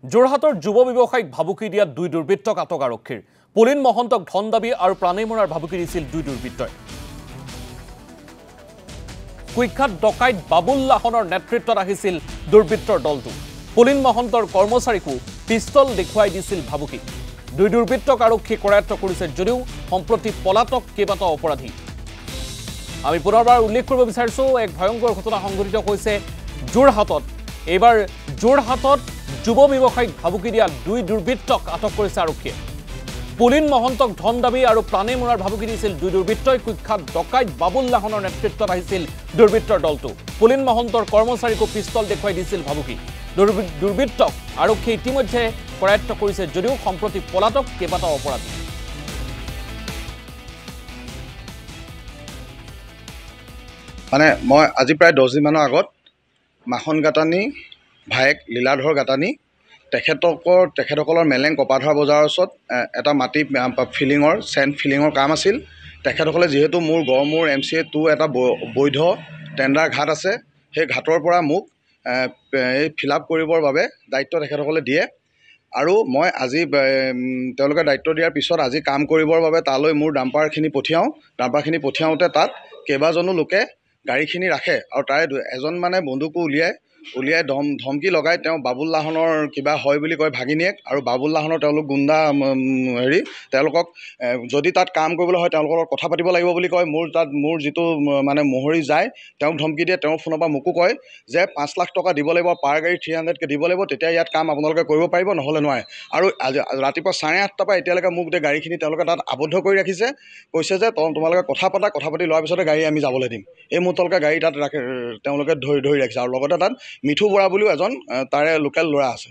যোৰহাটৰ যুৱ ব্যৱসায়িক ভাবুকি দিয়াত দুই দুৰ্বৃত্তক আটক আৰক্ষীৰ। পুলিন মহন্তক ধন দাবী আৰু প্ৰাণী মৰাৰ ভাবুকি দিছিল দুই দুৰ্বৃত্তই। কুখ্যাত ডকাইত বাবুল লাহনৰ নেতৃত্বত আহিছিল দুৰ্বৃত্তৰ দলটো। পুলিন মহন্তৰ কৰ্মচাৰীকো পিষ্টল দেখুৱাই দিছিল ভাবুকি। দুই দুৰ্বৃত্তক আৰক্ষী কৰায়ত্ব কৰিছে যদিও সম্প্ৰতি পলাতক কেইবাটাও অপৰাধী। আমি পুনৰবাৰ উল্লেখ কৰিব বিচাৰিছোঁ, এক ভয়ংকৰ ঘটনা সংঘটিত হৈছে যোৰহাটত। এইবাৰ যোৰহাটত যুৱ ব্যৱসায়িক ভাবুকি দিয়া দুই দুৰ্বৃত্তক আটক কৰিছে আৰক্ষীয়ে। পুলিন মহন্তক ধন দাবী আৰু প্ৰাণী মৰাৰ ভাবুকি দিছিল দুই দুৰ্বৃত্তই। কুখ্যাত ডকাইত বাবুল লাহনৰ নেতৃত্বত আহিছিল দুৰ্বৃত্তৰ দলটো। পুলিন মহন্তৰ কৰ্মচাৰীকো পিষ্টল দেখুৱাই দিছিল ভাবুকি। দুৰ্বৃত্তক আৰক্ষীয়ে ইতিমধ্যে কৰায়ত্ব কৰিছে যদিও সম্প্ৰতি পলাতক কেইবাটাও অপৰাধী। মানে মই আজি প্ৰায় 10 দিনমানৰ আগত মাখন গাঁতানী ভায়েক লীলাধৰ গাঁতানী তেখেতসকলৰ মেলেং কপাধৰা বজাৰৰ ওচৰত এটা মাটি ফিলিঙৰ চেণ্ট ফিলিঙৰ কাম আছিল। তেখেতসকলে যিহেতু মোৰ গড়মূৰ MCA2 এটা বৈধ টেণ্ডাৰ ঘাট আছে, সেই ঘাটৰ পৰা মোক এই ফিল আপ কৰিবৰ বাবে দায়িত্ব তেখেতসকলে দিয়ে। আৰু মই আজি তেওঁলোকে দায়িত্ব দিয়াৰ পিছত আজি কাম কৰিবৰ বাবে তালৈ মোৰ ডাম্পাৰখিনি পঠিয়াওঁ। ডাম্পাৰখিনি পঠিয়াওঁতে তাত কেইবাজনো লোকে গাড়ীখিনি ৰাখে আৰু তাৰে এজন মানে বন্দুকো উলিয়াই ধমকি লগাই তেওঁ বাবুল লাহনৰ কিবা হয় বুলি কয় ভাগিনীয়েক, আৰু বাবুল লাহনৰ তেওঁলোক গুণ্ডা তেওঁলোকক যদি তাত কাম কৰিবলৈ হয় তেওঁলোকৰ লগত কথা পাতিব লাগিব বুলি কয়। মোৰ যিটো মানে মহৰি যায় তেওঁক ধমকি দিয়ে। তেওঁৰ ফোনৰ পৰা মোকো কয় যে 5 লাখ টকা দিব লাগিব, পাৰ গাড়ী 300কৈ দিব লাগিব, তেতিয়া ইয়াত কাম আপোনালোকে কৰিব পাৰিব, নহ'লে নোৱাৰে। আৰু আজি ৰাতিপুৱা 8:30 পৰা এতিয়ালৈকে মোক গোটেই গাড়ীখিনি তেওঁলোকে তাত আবদ্ধ কৰি ৰাখিছে। কৈছে যে তোমালোকে কথা পাতি লোৱাৰ পিছতে গাড়ী আমি যাবলৈ দিম। এই মুহূৰ্তলৈকে গাড়ী তাত তেওঁলোকে ধৰি ৰাখিছে। আৰু লগতে তাত মিঠু বৰা বুলিও এজন তাৰে লোকেল ল'ৰা আছে।